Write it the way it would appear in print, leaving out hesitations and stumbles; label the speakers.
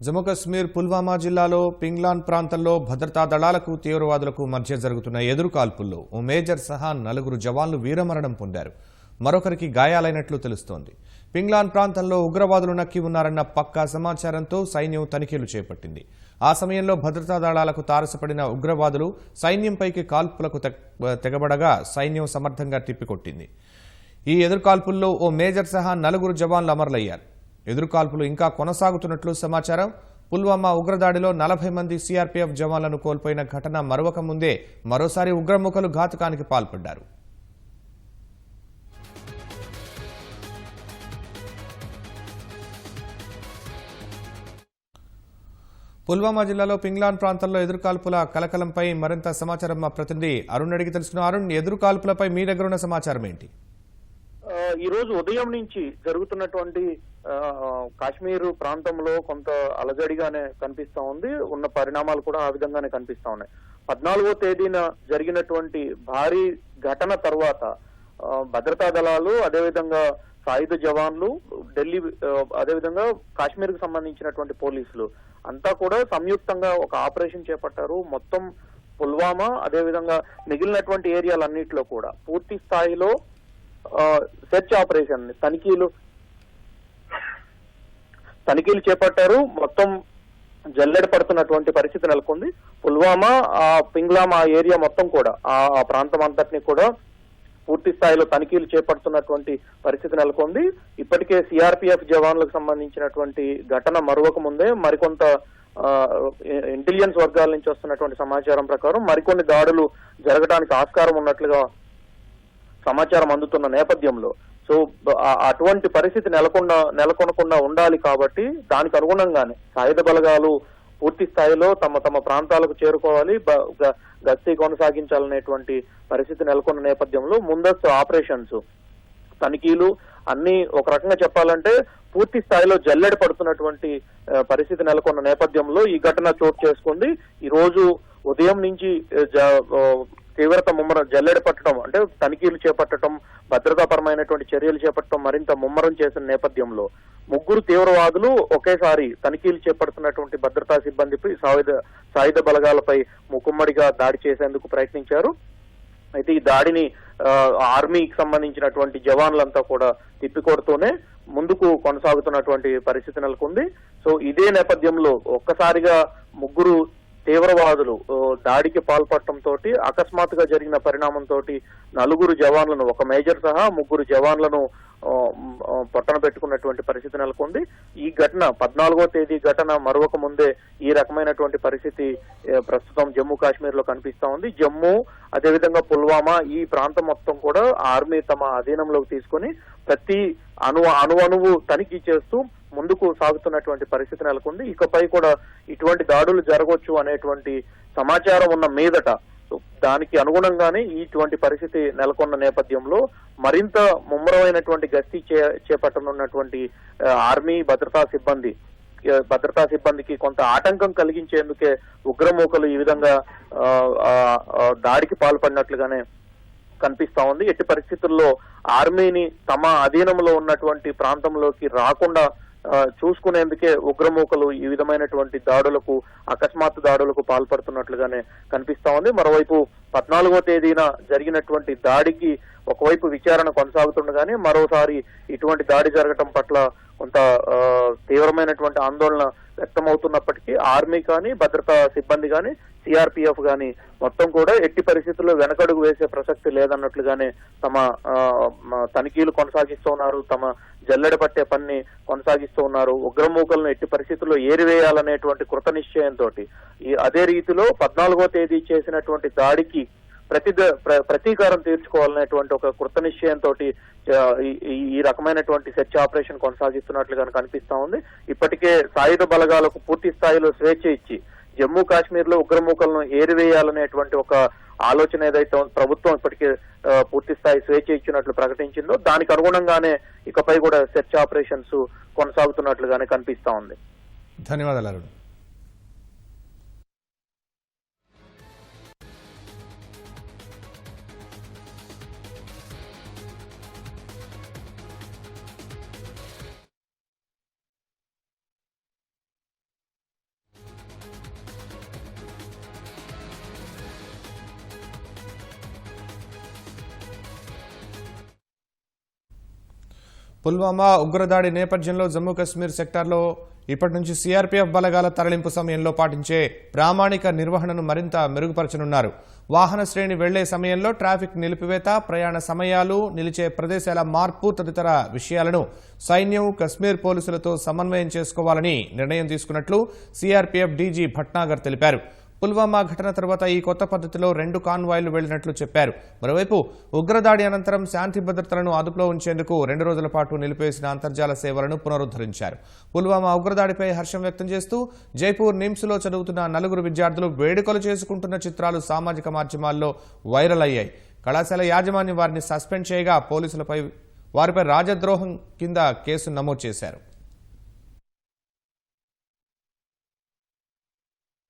Speaker 1: జమ్మూ కశ్మీర్ పుల్వామా జిల్లాలో పింగ్లాన్ ప్రాంతంలో భద్రతా దళాలకు తీవ్రవాదులకు మధ్య జరుగుతున్న ఎదురుకాల్పుల్లో ఓ మేజర్ సహా 4 జవాన్లు వీరమరణం పొందారు. మరొకరికి గాయాలైనట్లు తెలుస్తోంది. పింగ్లాన్ ప్రాంతంలో ఉగ్రవాదులు నక్కి ఉన్నారన్న పక్కా సమాచారంతో సైన్యం తనిఖీలు చేపట్టింది. ఆ సమయంలో భద్రతా దళాలకు తారసపడిన ఉగ్రవాదులు సైన్యంపైకి కాల్పులకు తెగబడగా సైన్యం సమర్థంగా తిప్పికొట్టింది. ఈ ఎదురుకాల్పుల్లో ఓ మేజర్ సహా 4 జవాన్లు అమరులయ్యారు. ఎదురుకాల్పులు ఇంకా కొనసాగుతున్నట్లు సమాచారం. పుల్వామా ఉగ్రదాడిలో 40 మంది సీఆర్పీఎఫ్ జవాన్లను కోల్పోయిన ఘటన మరొక ముందే మరోసారి ఉగ్రముఖలు ఘాతుకానికి పాల్పడ్డారు. పుల్వామా జిల్లాలో పింగ్లాన్ ప్రాంతంలో ఎదురుకాల్పుల కలకలంపై మరింత సమాచారం మా ప్రతినిధి అరుణ్ అడిగి తెలుసుకున్న. అరుణ్, ఎదురుకాల్పులపై మీ దగ్గర ఉన్న సమాచారం ఏంటి?
Speaker 2: ఈ రోజు ఉదయం నుంచి జరుగుతున్నటువంటి కాశ్మీర్ ప్రాంతంలో కొంత అలజడిగానే కనిపిస్తా ఉంది. ఉన్న పరిణామాలు కూడా ఆ విధంగానే కనిపిస్తా ఉన్నాయి. 14వ తేదీన జరిగినటువంటి భారీ ఘటన తర్వాత భద్రతా దళాలు, అదేవిధంగా సాయుధ జవాన్లు, ఢిల్లీ, అదేవిధంగా కాశ్మీర్ కు సంబంధించినటువంటి పోలీసులు అంతా కూడా సంయుక్తంగా ఒక ఆపరేషన్ చేపట్టారు. మొత్తం పుల్వామా, అదేవిధంగా మిగిలినటువంటి ఏరియాలన్నింటిలో కూడా పూర్తి స్థాయిలో సెర్చ్ ఆపరేషన్ తనిఖీలు చేపట్టారు. మొత్తం జల్లెడ పడుతున్నటువంటి పరిస్థితి నెలకొంది. పుల్వామా, పింగ్లాం ఆ ఏరియా మొత్తం కూడా ఆ ప్రాంతం అంతటినీ కూడా పూర్తి స్థాయిలో తనిఖీలు చేపడుతున్నటువంటి పరిస్థితి నెలకొంది. ఇప్పటికే సిఆర్పిఎఫ్ జవాన్లకు సంబంధించినటువంటి ఘటన మరొక ముందే మరికొంత ఇంటెలిజెన్స్ వర్గాల నుంచి వస్తున్నటువంటి సమాచారం ప్రకారం మరికొన్ని దాడులు జరగడానికి ఆస్కారం ఉన్నట్లుగా సమాచారం అందుతున్న నేపథ్యంలో అటువంటి పరిస్థితి నెలకొనకుండా ఉండాలి. కాబట్టి దానికి అనుగుణంగానే సాయుధ బలగాలు పూర్తి స్థాయిలో తమ ప్రాంతాలకు చేరుకోవాలి, గస్తీ కొనసాగించాలనేటువంటి పరిస్థితి నెలకొన్న నేపథ్యంలో ముందస్తు ఆపరేషన్స్, తనిఖీలు అన్ని ఒక రకంగా చెప్పాలంటే పూర్తి స్థాయిలో జల్లెడ పడుతున్నటువంటి పరిస్థితి నెలకొన్న నేపథ్యంలో ఈ ఘటన చోటు చేసుకుంది. ఈ రోజు ఉదయం నుంచి తీవ్రత ముమ్మరం, జల్లెడ పట్టడం అంటే తనిఖీలు చేపట్టడం, భద్రతాపరమైనటువంటి చర్యలు చేపట్టడం మరింత ముమ్మరం చేసిన నేపథ్యంలో 3 తీవ్రవాదులు ఒకేసారి తనిఖీలు చేపడుతున్నటువంటి భద్రతా సిబ్బందిపై, సాయుధ బలగాలపై ముక్కుమ్మడిగా దాడి చేసేందుకు ప్రయత్నించారు. అయితే ఈ దాడిని ఆర్మీకి సంబంధించినటువంటి జవాన్లంతా కూడా తిప్పికొడుతూనే ముందుకు కొనసాగుతున్నటువంటి పరిస్థితి నెలకొంది. ఇదే నేపథ్యంలో ఒక్కసారిగా 3 తీవ్రవాదులు దాడికి పాల్పడటంతో అకస్మాత్తుగా జరిగిన పరిణామంతో 4 జవాన్లను, ఒక మేజర్ సహా 3 జవాన్లను పొట్టన పెట్టుకున్నటువంటి పరిస్థితి నెలకొంది. ఈ ఘటన 14వ తేదీ ఘటన మరొక ముందే ఈ రకమైనటువంటి పరిస్థితి ప్రస్తుతం జమ్మూ కాశ్మీర్ లో కనిపిస్తా ఉంది. జమ్మూ, అదేవిధంగా పుల్వామా ఈ ప్రాంతం మొత్తం కూడా ఆర్మీ తమ అధీనంలోకి తీసుకుని ప్రతి అణువు తనిఖీ చేస్తూ ముందుకు సాగుతున్నటువంటి పరిస్థితి నెలకొంది. ఇకపై కూడా ఇటువంటి దాడులు జరగవచ్చు అనేటువంటి సమాచారం ఉన్న మీదట దానికి అనుగుణంగానే ఇటువంటి పరిస్థితి నెలకొన్న నేపథ్యంలో మరింత ముమ్మరమైనటువంటి గస్తీ చేపట్టనున్నటువంటి ఆర్మీ, భద్రతా సిబ్బందికి కొంత ఆటంకం కలిగించేందుకే ఉగ్రమూకలు ఈ విధంగా దాడికి పాల్పడినట్లుగానే కనిపిస్తా ఉంది. ఎట్టి పరిస్థితుల్లో ఆర్మీని తమ అధీనంలో ఉన్నటువంటి ప్రాంతంలోకి రాకుండా చూసుకునేందుకే ఉగ్రమూకలు ఈ విధమైనటువంటి అకస్మాత్తు దాడులకు పాల్పడుతున్నట్లుగానే కనిపిస్తా ఉంది. మరోవైపు 14వ తేదీన జరిగినటువంటి దాడికి ఒకవైపు విచారణ కొనసాగుతుండగానే మరోసారి ఇటువంటి దాడి జరగటం పట్ల కొంత తీవ్రమైనటువంటి ఆందోళన వ్యక్తమవుతున్నప్పటికీ ఆర్మీ కానీ, భద్రతా సిబ్బంది కానీ, సిఆర్పిఎఫ్ కానీ మొత్తం కూడా ఎట్టి పరిస్థితుల్లో వెనకడుగు వేసే ప్రసక్తి లేదన్నట్లుగానే తమ తనిఖీలు కొనసాగిస్తూ ఉన్నారు, తమ జల్లెడ పట్టే పని కొనసాగిస్తూ ఉన్నారు. ఉగ్రమూకలను ఎట్టి పరిస్థితుల్లో ఏరివేయాలనేటువంటి కృత నిశ్చయంతో అదే రీతిలో 14వ తేదీ చేసినటువంటి దాడికి ప్రతీకారం తీర్చుకోవాలనేటువంటి ఒక కృత నిశ్చయంతో ఈ రకమైనటువంటి సెర్చ్ ఆపరేషన్ కొనసాగిస్తున్నట్లుగా కనిపిస్తా ఉంది. ఇప్పటికే సాయుధ బలగాలకు పూర్తి స్థాయిలో స్వేచ్ఛ ఇచ్చి జమ్మూ కాశ్మీర్ లో ఉగ్రమూకలను ఏరివేయాలనేటువంటి ఒక ఆలోచన ఏదైతే ప్రభుత్వం ఇప్పటికే పూర్తి స్థాయి స్వేచ్ఛ ఇచ్చినట్లు ప్రకటించిందో దానికి అనుగుణంగానే ఇకపై కూడా సెర్చ్ ఆపరేషన్స్ కొనసాగుతున్నట్లుగానే కనిపిస్తా ఉంది.
Speaker 1: ధన్యవాదాలు. పుల్వామా ఉగ్రదాడి నేపథ్యంలో జమ్మూ కశ్మీర్ సెక్టార్లో ఇప్పటి నుంచి సీఆర్పీఎఫ్ బలగాల తరలింపు సమయంలో పాటించే ప్రామాణిక నిర్వహణను మరింత మెరుగుపరచనున్నారు. వాహన శ్రేణి వెళ్లే సమయంలో ట్రాఫిక్ నిలిపివేత, ప్రయాణ సమయాలు, నిలిచే ప్రదేశాల మార్పు తదితర విషయాలను సైన్యం, కశ్మీర్ పోలీసులతో సమన్వయం చేసుకోవాలని నిర్ణయం తీసుకున్నట్లు సీఆర్పీఎఫ్ డీజీ భట్నాగర్ తెలిపారు. పుల్వామా ఘటన తర్వాత ఈ కొత్త పద్ధతిలో 2 కాన్వాయ్లు వెళ్లినట్లు చెప్పారు. మరోవైపు ఉగ్రదాడి అనంతరం శాంతి భద్రతలను అదుపులో ఉంచేందుకు 2 రోజుల పాటు నిలిపివేసిన అంతర్జాల సేవలను పునరుద్ధరించారు. పుల్వామా ఉగ్రదాడిపై హర్షం వ్యక్తం చేస్తూ జైపూర్ నిమ్స్లో చదువుతున్న 4 విద్యార్థులు వేడుకలు చేసుకుంటున్న చిత్రాలు సామాజిక మాధ్యమాల్లో వైరల్ అయ్యాయి. కళాశాల యాజమాన్యం వారిని సస్పెండ్ చేయగా పోలీసులపై వారిపై రాజద్రోహం కింద కేసు నమోదు చేశారు.